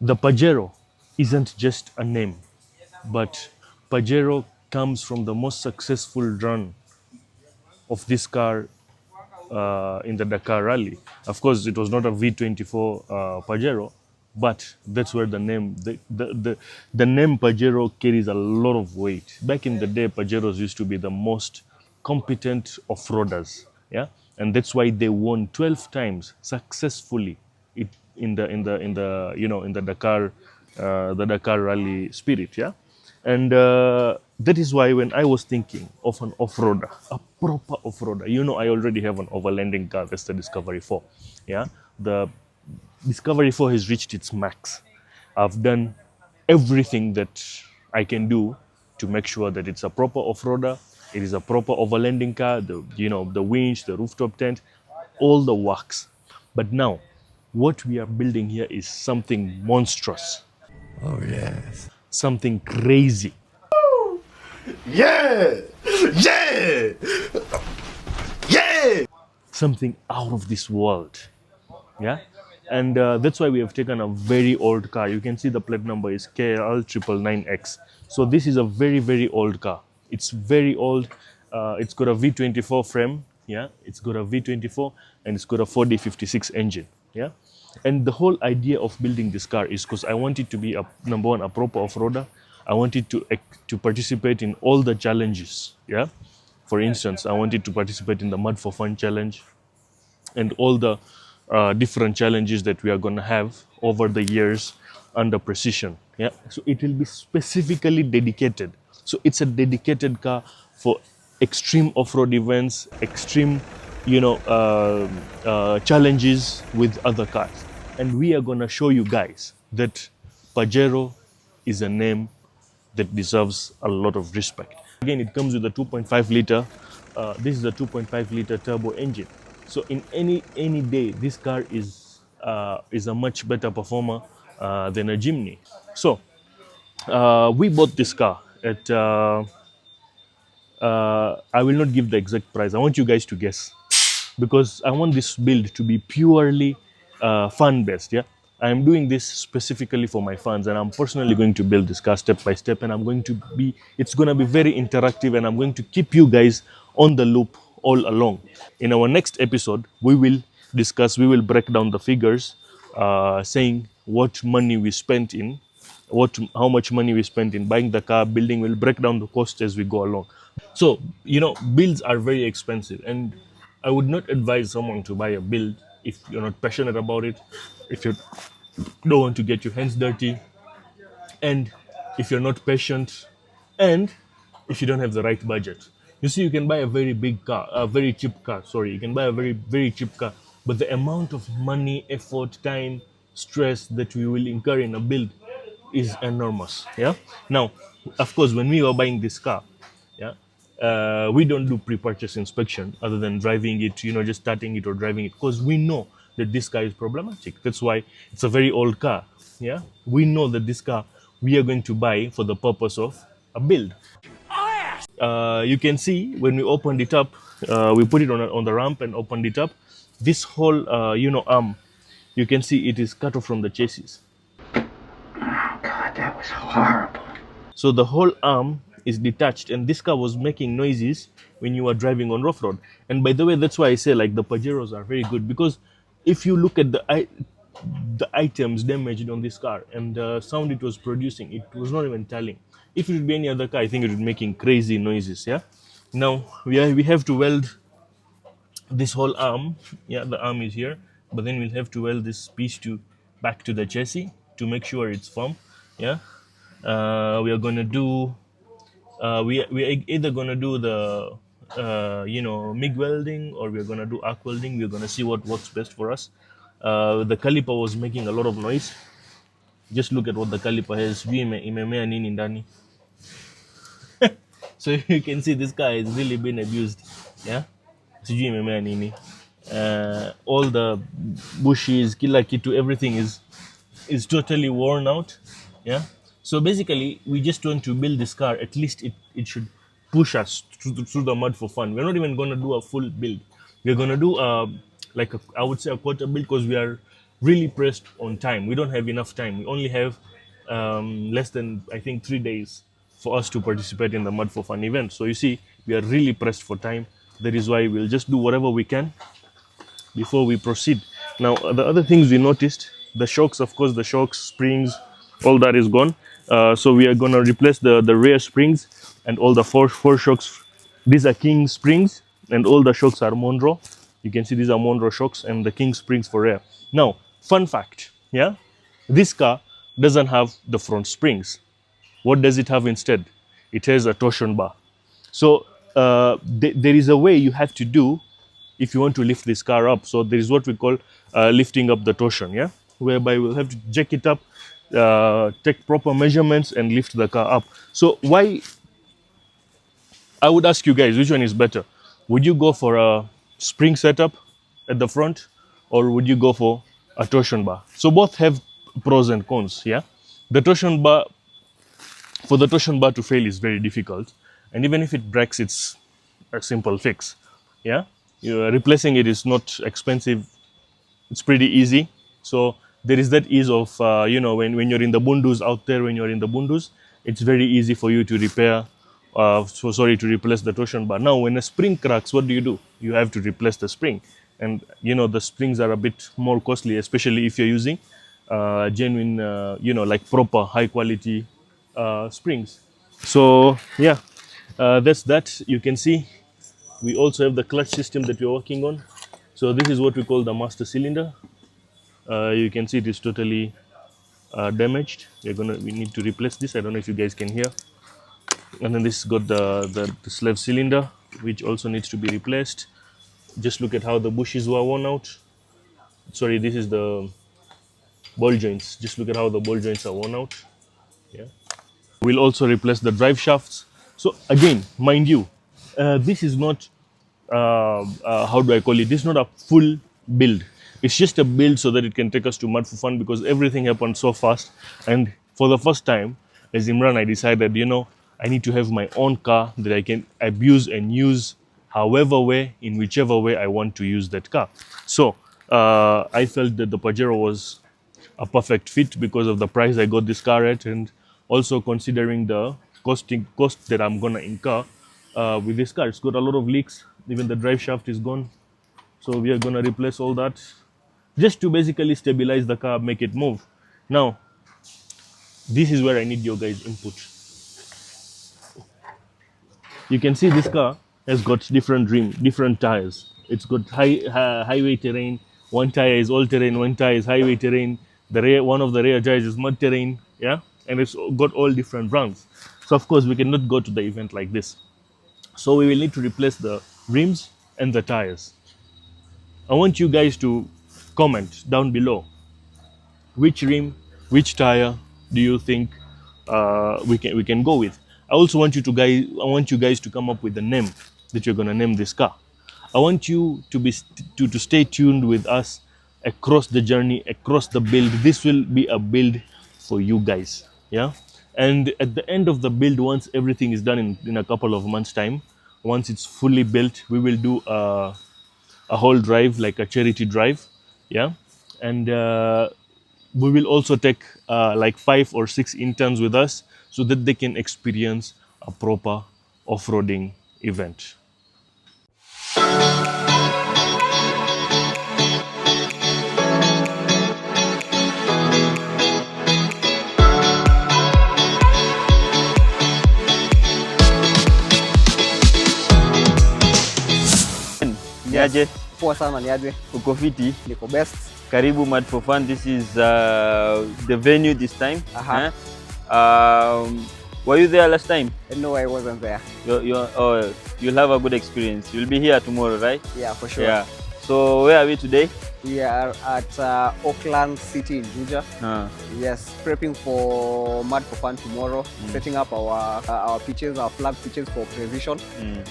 The Pajero isn't just a name, but Pajero comes from the most successful run of this car in the Dakar Rally. Of course, it was not a V24 Pajero, but that's where the name the name Pajero carries a lot of weight. Back in the day, Pajeros used to be the most competent off-roaders, yeah, and that's why they won 12 times successfully in the Dakar Rally spirit, yeah. And that is why when I was thinking of an off-roader, a proper off-roader, I already have an overlanding car, that's the Discovery 4. Yeah, the Discovery 4 has reached its max. I've done everything that I can do to make sure that it's a proper off-roader. It is a proper overlanding car. The winch, the rooftop tent, all the works. But now, what we are building here is something monstrous, Oh, yes. something crazy. Yeah! Yeah! Yeah! Something out of this world. Yeah, and that's why we have taken a very old car. You can see the plate number is KL999X. So this is a very, very old car. It's very old. It's got a V24 frame. Yeah, it's got a V24 and it's got a 4D56 engine. Yeah, and the whole idea of building this car is because I want it to be number one, a proper off-roader. I want it to participate in all the challenges. Yeah, for instance, I wanted to participate in the Mud for Fun challenge and all the different challenges that we are going to have over the years under precision. Yeah, so it will be specifically dedicated. So it's a dedicated car for extreme off-road events, extreme, challenges with other cars. And we are going to show you guys that Pajero is a name that deserves a lot of respect. Again, it comes with a 2.5 liter. This is a 2.5 liter turbo engine. So in any day, this car is a much better performer than a Jimny. So we bought this car at. I will not give the exact price. I want you guys to guess because I want this build to be purely fun based. Yeah, I am doing this specifically for my fans, and I'm personally going to build this car step by step, and it's going to be very interactive, and I'm going to keep you guys on the loop all along. In our next episode, we will break down the figures, saying what money we spent in, how much money we spent in buying the car, building. We'll break down the cost as we go along. So, builds are very expensive, and I would not advise someone to buy a build if you're not passionate about it, if you don't want to get your hands dirty, and if you're not patient, and if you don't have the right budget. You see, you can buy a very big car, a very cheap car, sorry, you can buy a very, very cheap car, but the amount of money, effort, time, stress that we will incur in a build is enormous. Yeah. Now, of course, when we were buying this car, yeah, we don't do pre-purchase inspection other than driving it, just starting it or driving it, because we know that this car is problematic. That's why it's a very old car. Yeah, we know that this car we are going to buy for the purpose of a build. You can see when we opened it up, we put it on the ramp and opened it up. This whole arm, you can see it is cut off from the chassis. Oh God, that was horrible. So the whole arm is detached, and this car was making noises when you were driving on rough road. And by the way, that's why I say like the Pajeros are very good, because if you look at the items damaged on this car and the sound it was producing, it was not even telling. If it would be any other car, I think it would be making crazy noises. Yeah. Now we have to weld this whole arm. Yeah, the arm is here, but then we'll have to weld this piece back to the chassis to make sure it's firm. Yeah. We are gonna do. We either gonna do the MIG welding, or we're gonna do arc welding. We're gonna see what works best for us. The caliper was making a lot of noise. Just look at what the caliper has. Imemea nini ndani. So you can see this car has really been abused. Yeah. Sijui imemea nini. All the bushes, kila kitu, everything is totally worn out. Yeah. So basically, we just want to build this car. At least it should push us through the mud for fun. We're not even going to do a full build. We're going to do I would say a quarter build, because we are really pressed on time. We don't have enough time. We only have less than, I think, 3 days for us to participate in the Mud for Fun event. So you see, we are really pressed for time. That is why we'll just do whatever we can before we proceed. Now, the other things we noticed, the shocks, of course, the shocks, springs, all that is gone. So we are going to replace the rear springs and all the four shocks. These are King springs and all the shocks are Monroe. You can see these are Monroe shocks and the King springs for rear. Now, fun fact, yeah, this car doesn't have the front springs. What does it have instead? It has a torsion bar. So there is a way you have to do if you want to lift this car up. So there is what we call lifting up the torsion, yeah, whereby we'll have to jack it up, take proper measurements and lift the car up. So why, I would ask you guys, which one is better? Would you go for a spring setup at the front or would you go for a torsion bar? So both have pros and cons, yeah. The torsion bar, for the torsion bar to fail is very difficult, and even if it breaks, it's a simple fix, yeah. Replacing it is not expensive, it's pretty easy. So there is that ease of when you're in the bundus out there, when you're in the bundus, it's very easy for you to repair to replace the torsion bar. Now when a spring cracks, what do? You have to replace the spring, and the springs are a bit more costly, especially if you're using genuine like proper high quality springs. So yeah, that's that. You can see we also have the clutch system that we're working on. So this is what we call the master cylinder. You can see it is totally damaged. We need to replace this. I don't know if you guys can hear. And then this got the slave cylinder, which also needs to be replaced. Just look at how the bushes were worn out. Sorry, this is the ball joints. Just look at how the ball joints are worn out. Yeah. We'll also replace the drive shafts. So again, mind you, this is not how do I call it? This is not a full build. It's just a build so that it can take us to Mud for Fun, because everything happened so fast. And for the first time, as Imran, I decided, I need to have my own car that I can abuse and use however way, in whichever way I want to use that car. So I felt that the Pajero was a perfect fit because of the price I got this car at, and also considering the cost that I'm gonna incur with this car. It's got a lot of leaks. Even the drive shaft is gone. So we are gonna replace all that just to basically stabilize the car, make it move. Now, this is where I need your guys' input. You can see this car has got different tires. It's got highway terrain. One tire is all terrain, one tire is highway terrain. One of the rear tires is mud terrain, yeah, and it's got all different brands. So of course we cannot go to the event like this. So we will need to replace the rims and the tires. I want you guys to comment down below which rim, which tire do you think we can go with. I also want you guys to come up with the name that you're gonna name this car. I want you to stay tuned with us across the journey, across the build. This will be a build for you guys, yeah. And at the end of the build, once everything is done in a couple of months time, once it's fully built, we will do a whole drive, like a charity drive, yeah. And we will also take like 5 or 6 interns with us so that they can experience a proper off-roading event. Niaje? Poa sana, niaje? Uko fiti? Niko best. Karibu Mud for Fun. This is the venue this time. Were you there last time? No, I wasn't there. You'll have a good experience. You'll be here tomorrow, right? Yeah, for sure. Yeah. So where are we today? We are at Auckland City in Juja. Yes, prepping for Mud for Fun tomorrow. Setting up our pitches, our flag pitches for precision.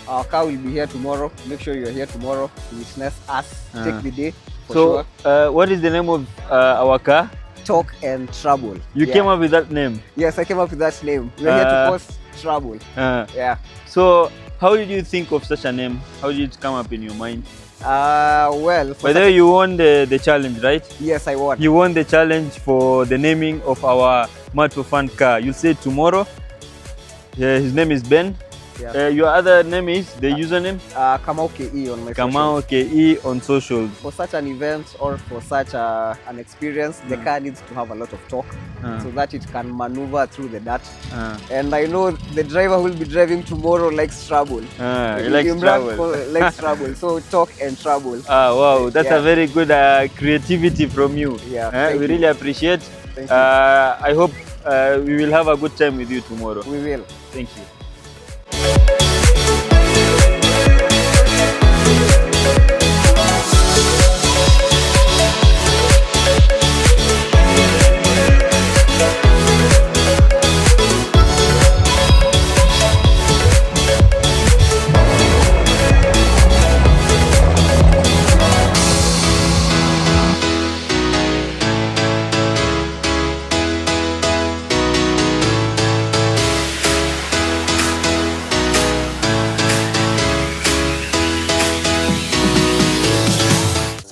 Our car will be here tomorrow. Make sure you're here tomorrow to witness us take the day. For sure. What is the name of our car? Talk and Trouble. You came up with that name? Yes, I came up with that name. We're here to cause trouble. Yeah. So how did you think of such a name? How did it come up in your mind? Well, By the way, you won the challenge, right? yes, I won. You won the challenge for the naming of our Mad for Fun car. You'll say tomorrow. Yeah, his name is Ben. Yeah. Your other name is the username? Kamau KE on my Kamau socials. KE on socials. For such an event or for such an experience, the car needs to have a lot of torque so that it can maneuver through the dirt. And I know the driver who will be driving tomorrow likes trouble. He likes Imran trouble. likes trouble. So torque and trouble. Wow, that's Yeah. a very good creativity from you. Yeah, We thank you. really appreciate. Thank you. I hope we will have a good time with you tomorrow. We will. Thank you.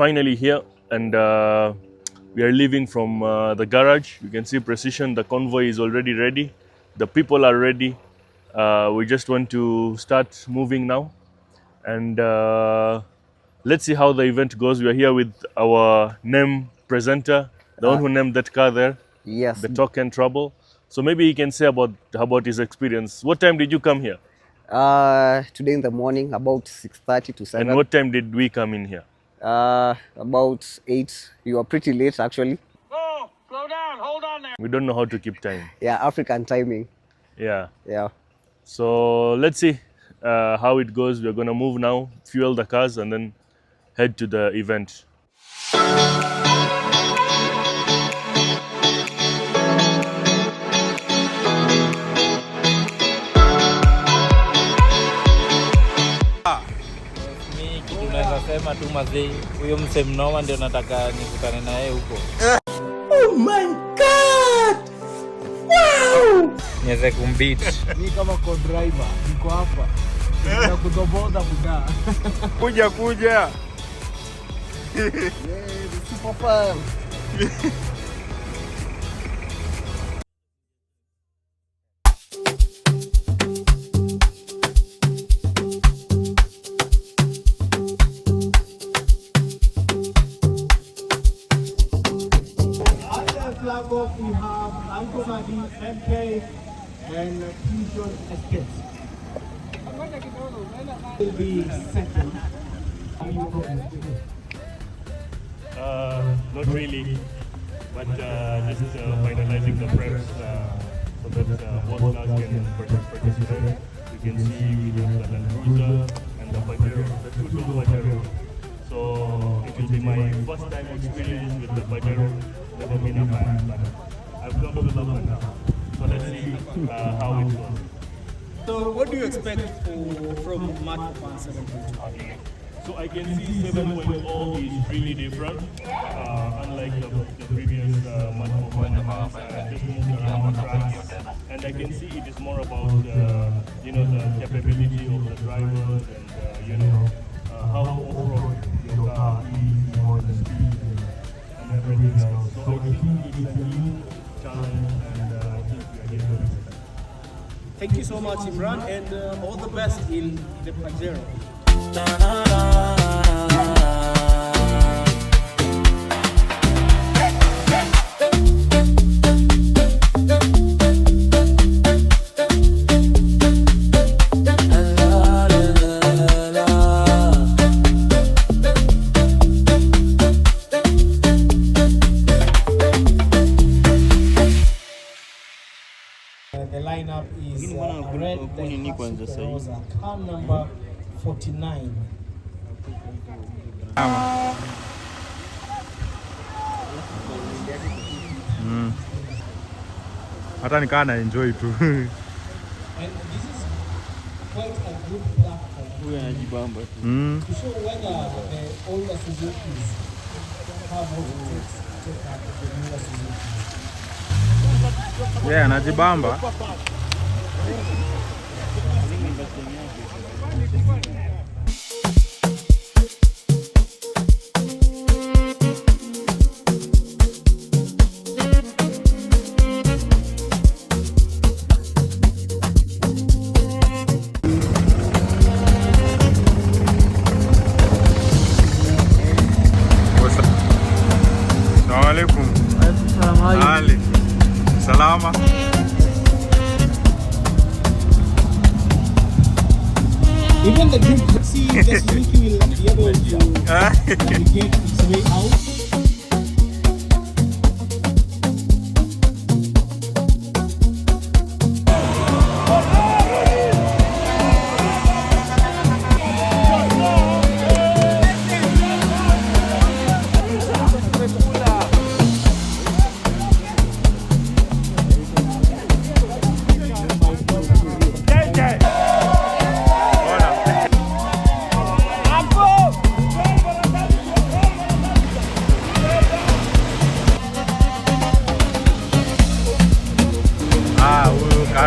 Finally here, and we are leaving from the garage. You can see Precision, the convoy is already ready. The people are ready. We just want to start moving now. And let's see how the event goes. We are here with our name presenter, the one who named that car there, Yes. the Talk and Trouble. So maybe he can say about his experience. What time did you come here? Today in the morning, about 6:30 to 7. And what time did we come in here? About 8. You are pretty late, actually. Whoa, slow down, hold on there. We don't know how to keep time. Yeah, African timing. Yeah. Yeah. So let's see how it goes. We're gonna move now, fuel the cars, and then head to the event. Mi kitu naweza sema tu mazee, huyo mse mnoma ndio nataka nikutane na yeye huko. Oh my god! Wow! Niweze kumbeat. Mimi kama co-driver niko hapa. Na kudoboda buda. Kuja. Yeah, super fun. Flag off, we have Ankomadi, MK, and Fusion Estate. Will be second. Not really, but just finalizing the preps so that both cars can participate. You can see we have the Land Cruiser and the Pajero, the two Pajero. So it will be my first time experience with the Pajero. Never been a fan, but I've come to love it now. So let's see how it goes. So, what do you expect from Mad for Fun 7.2? So I can see 7.0 is really different, unlike the previous Mad for Fun. Just moved around tracks, and I can see it is more about the capability of the drivers and how off-road your car is, more the speed and everything else. So I think it's a new challenge, and I think we are getting very excited. Thank you so much, Imran, and all the best in the Pajero. The lineup is red, car number 49. Hata nikaa na enjoy tu. And this is quite a good platform to show whether the older Suzukis have what it takes to take up the newer Suzuki. Yeah, anajibamba. Salama. Even the group see the Suzuki will be able to navigate its way out.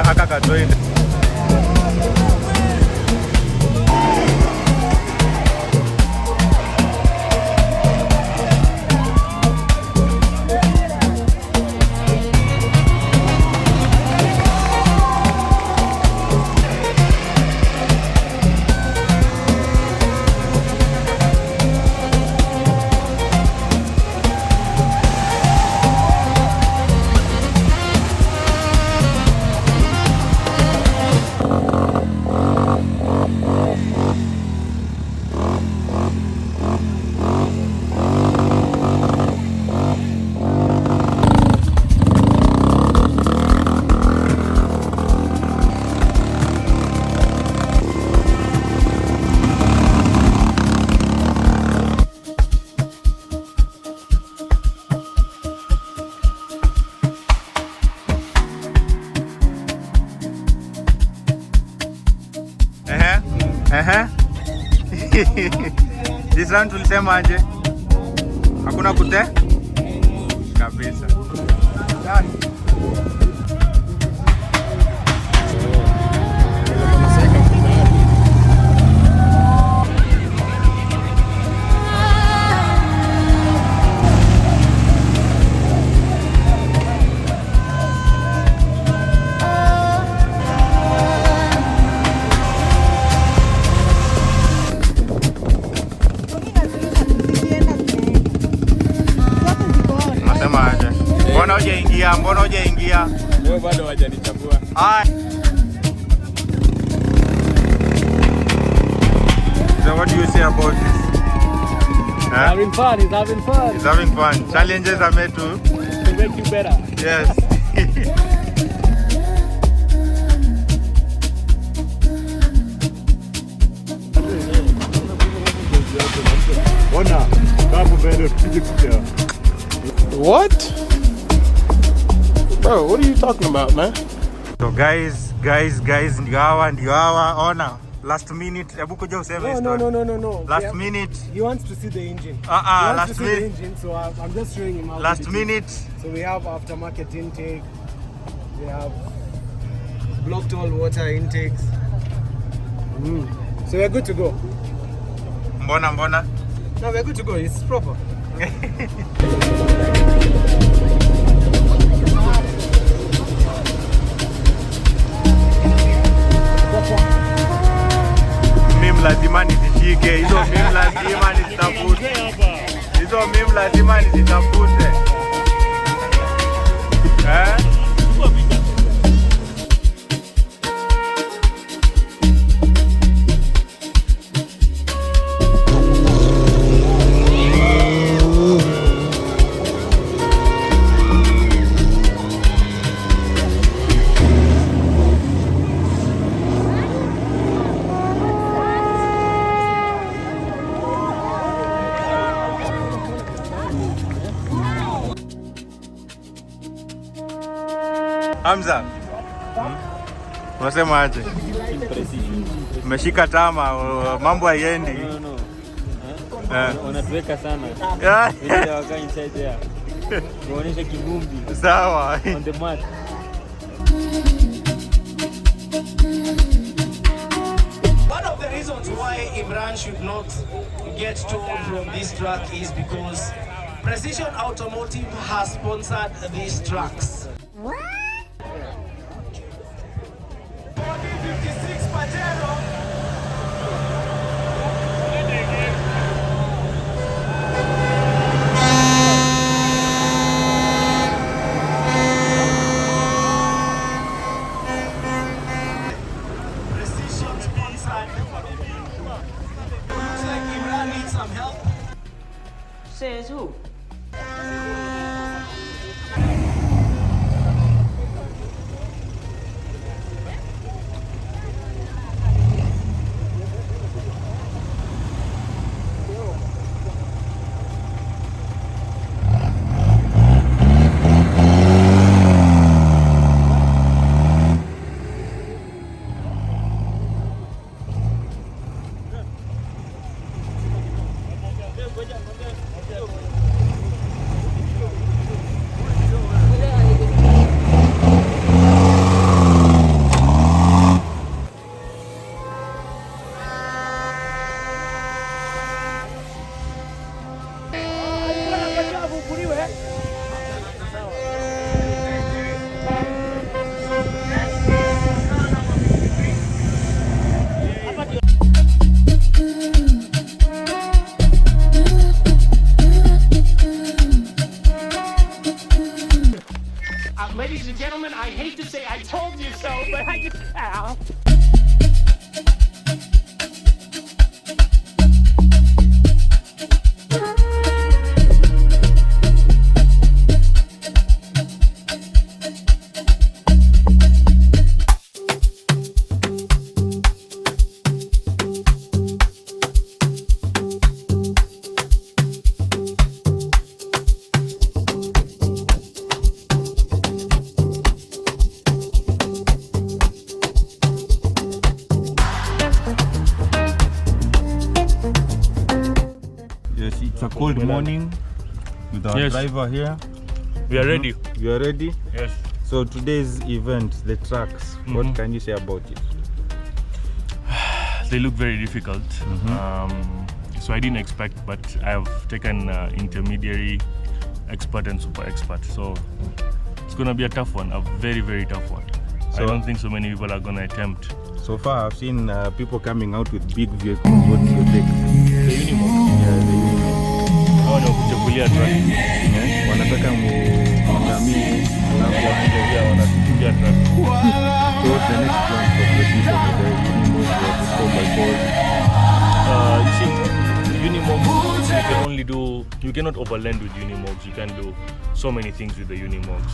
Akakajoin. This round tulisema aje? Hakuna kute? Kabisa. Mbona hujaingia? Leo bado hawajanichagua. So what do you say about this? Having fun, he's having fun. He's having fun. Challenges are made to make you better. Yes. What? Bro, what are you talking about, man? So guys, ndio hawa, ona. Last minute, hebu kuja useme No. Last minute. He wants to see the engine. Last minute. The engine, so I'm just showing him how. Last minute. So we have aftermarket intake. We have blocked all water intakes. So we're good to go. Mbona? No, we're good to go. It's proper. Mimi lazima nizishike hizo, mimi lazima nizitafute hizo, mimi lazima nizitafute. Hamza, unasema aje? Umeshika tama, mambo hayendi. No. Wanatuweka sana. Ili waka inside there. Kuonyesha kivumbi. Sawa. On the mat. One of the reasons why Imran should not get told from this track is because Precision Automotive has sponsored these tracks. 56 Pajero. Ladies and gentlemen, I hate to say I told you so, but I just... Ow. Yes, it's a cold morning with our driver here. We are ready. We are ready? Yes. So today's event, the tracks, what can you say about it? They look very difficult. So I didn't expect, but I have taken intermediary, expert and super expert. So it's going to be a tough one, a very, very tough one. So I don't think so many people are going to attempt. So far I've seen people coming out with big vehicles. What's your take? The Unimog. Yeah, the Unimog. Hawa ni wakuchagulia track. Wanataka muangamie alafu wakijagia wanatupigia track. So what's the next plan for precision with the Unimog or the 4x4? You see, Unimogs, you can only do, you cannot overland with Unimogs. You can do so many things with the Unimogs.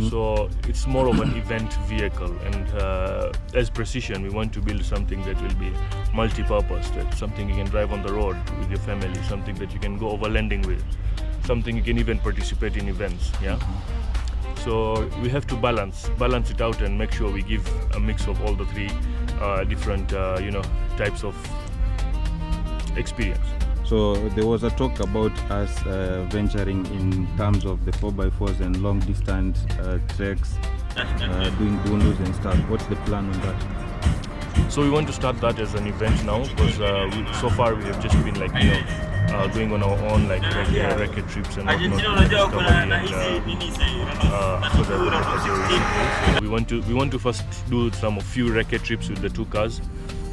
So it's more of an event vehicle, and as Precision, we want to build something that will be multi-purpose, that's something you can drive on the road with your family, something that you can go overlanding with, something you can even participate in events. Yeah. So we have to balance it out and make sure we give a mix of all the three different types of experience. So there was a talk about us venturing in terms of the 4x4s and long distance treks, doing bundus and stuff. What's the plan on that? So we want to start that as an event now, because so far we have just been like going on our own, like record trips and whatnot. We want to first do a few record trips with the two cars,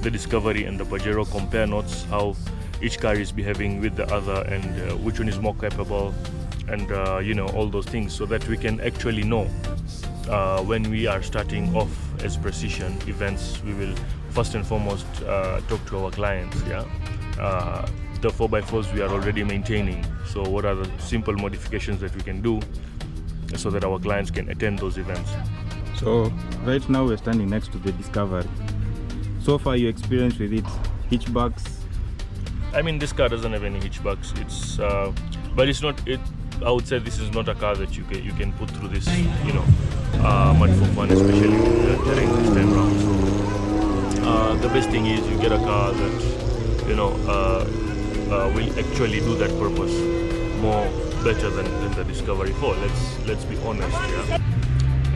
the Discovery and the Pajero, compare notes how each car is behaving with the other, and which one is more capable, and all those things, so that we can actually know when we are starting off as Precision events. We will first and foremost talk to our clients. The 4x4s we are already maintaining, so what are the simple modifications that we can do so that our clients can attend those events. So right now we're standing next to the Discovery. So far your experience with it, hitchbacks? I mean, this car doesn't have any hitchbacks. It's but it's not. I would say this is not a car that you can put through this, mud for fun, especially with the terrain this time around. So the best thing is you get a car that will actually do that purpose more better than the Discovery 4. Let's be honest, yeah.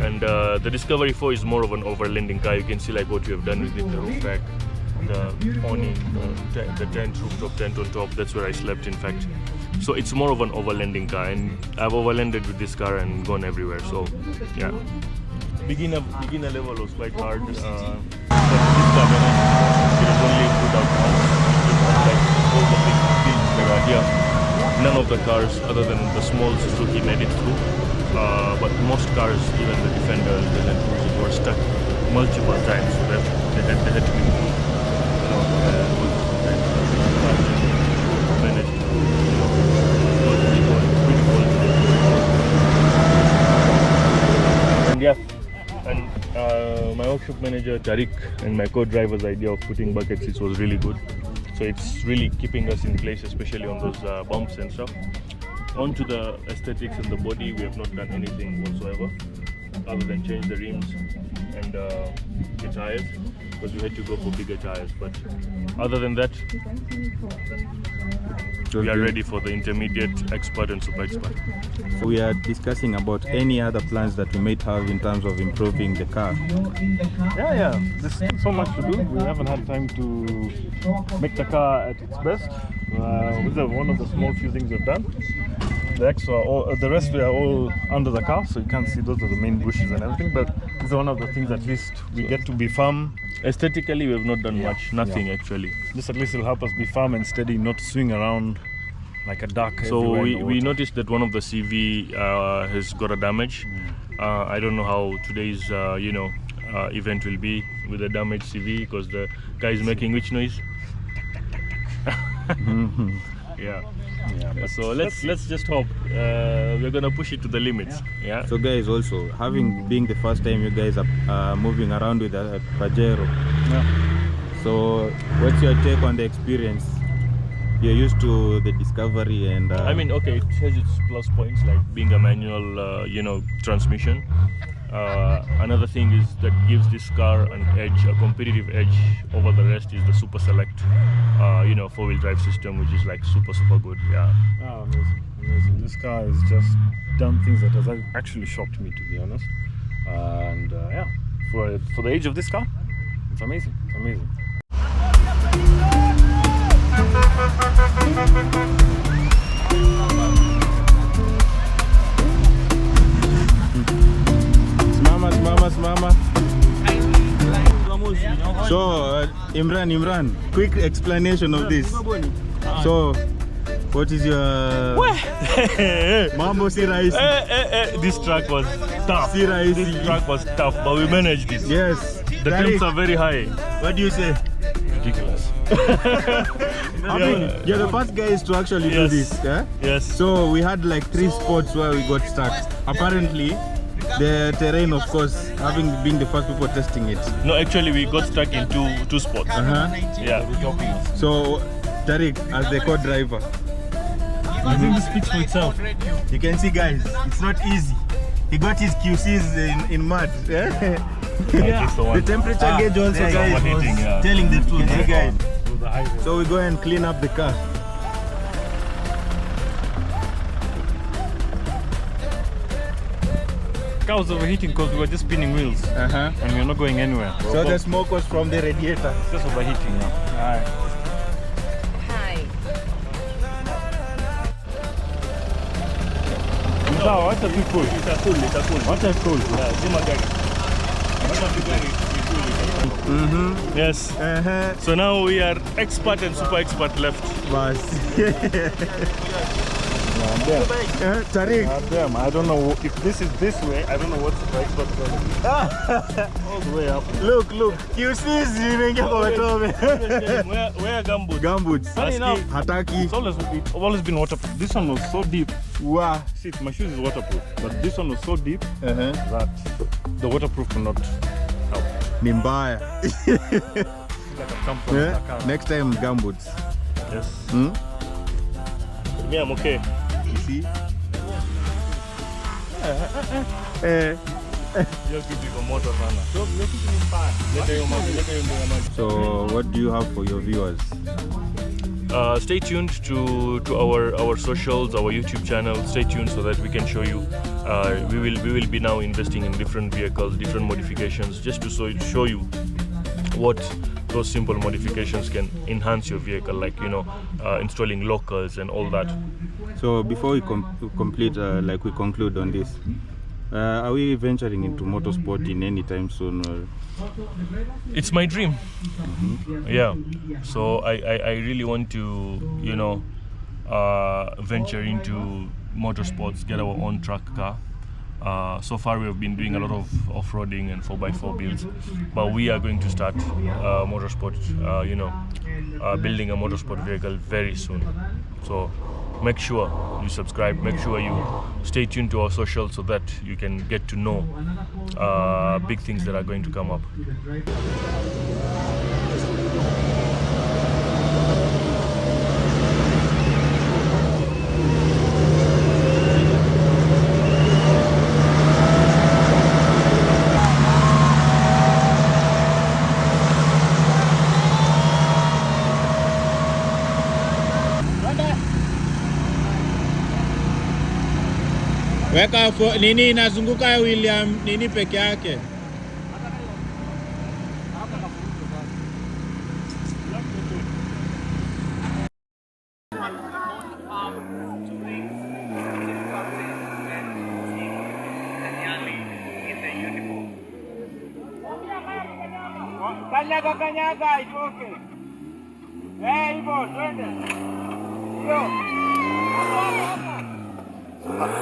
And the Discovery 4 is more of an overlanding car. You can see like what we have done with it, the roof rack, the awning, the tent, rooftop tent on top. That's where I slept, in fact. So it's more of an overlanding car, and I've overlanded with this car and gone everywhere. So yeah, beginner level was quite hard. But this car, it was only put out like all the big things that are here. None of the cars, other than the small Suzuki, made it through. But most cars, even the Defenders, the Land Cruisers, were stuck multiple times. So they had to be moved. Managed to pretty cool. And yeah, and my workshop manager Tariq and my co-driver's idea of putting bucket seats was really good. So it's really keeping us in place, especially on those bumps and stuff. Onto the aesthetics and the body, we have not done anything whatsoever other than change the rims and the tires, because we had to go for bigger tires. But other than that, we are ready for the intermediate, expert and super expert. We are discussing about any other plans that we might have in terms of improving the car. Yeah, there's still so much to do. We haven't had time to make the car at its best. This is one of the small few things we've done. The rest we are all under the car, so you can't see those are the main bushes and everything, but this is one of the things at least we get to be firm. Aesthetically, we have not done much, nothing actually. This at least will help us be firm and steady, not swing around like a duck. So we noticed that one of the CV has got a damage. I don't know how today's event will be with the damaged CV, because the guy is making which noise? Yeah. So let's just hope we're gonna push it to the limits. Yeah. So guys, also being the first time you guys are moving around with a Pajero. Yeah. So what's your take on the experience? You're used to the Discovery and I mean, okay, it has its plus points, like being a manual transmission. Another thing is that gives this car an edge, a competitive edge over the rest, is the Super Select four-wheel drive system, which is like super good. Yeah. Oh, amazing. This car has just done things that has actually shocked me, to be honest. And yeah, for the age of this car, it's amazing. Mama. So Imran, quick explanation of this. So what is your Mambo si rahisi? This track was tough. Si rahisi. This track was tough, but we managed it. Yes. The temps are very high. What do you say? Ridiculous. I mean, you're the first guys to actually do this. Yeah? Yes. So we had like 3 spots where we got stuck. Apparently, the terrain, of course, being the first people testing it. No, actually, we got stuck in two spots. Yeah. So, Tariq, as the co-driver, I think this speaks for itself. You can see, guys, it's not easy. He got his QCs in mud. Yeah. The temperature gauge also, guys, was telling the truth. You guys. So we go and clean up the car. Car was overheating because we were just spinning wheels. And we were not going anywhere. So the smoke was from the radiator. It's just overheating now. Alright. No, what a cool. What a cool. Yes. So now we are expert and super expert left. Tariq. Damn, I don't know if this is this way. I don't know what's the expert going to be. All the way up. Look. QCs, Where gumboots? Gumboots. Funny enough, Hataki. It's always been waterproof. This one was so deep. Wow. See, my shoes is waterproof, but this one was so deep that the waterproof could not help. Nimbaya. Yeah? Next time, gumboots. Yes. Me, I'm okay. You see? So, what do you have for your viewers? Stay tuned to our socials, our YouTube channel. Stay tuned so that we can show you. We will be now investing in different vehicles, different modifications, just to show you what those simple modifications can enhance your vehicle, like installing locals and all that. So before we complete, we conclude on this, are we venturing into motorsport in any time soon? Or? It's my dream. Yeah. So I really want to venture into motorsports, get our own track car. So far we have been doing a lot of off-roading and 4x4 builds, but we are going to start motorsport, building a motorsport vehicle very soon. So make sure you subscribe, make sure you stay tuned to our socials so that you can get to know big things that are going to come up. Weka nini inazunguka ya William nini peke yake. Kanyaga itoke. Hivyo twende. Ndio.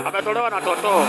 Ametolewa na Toto.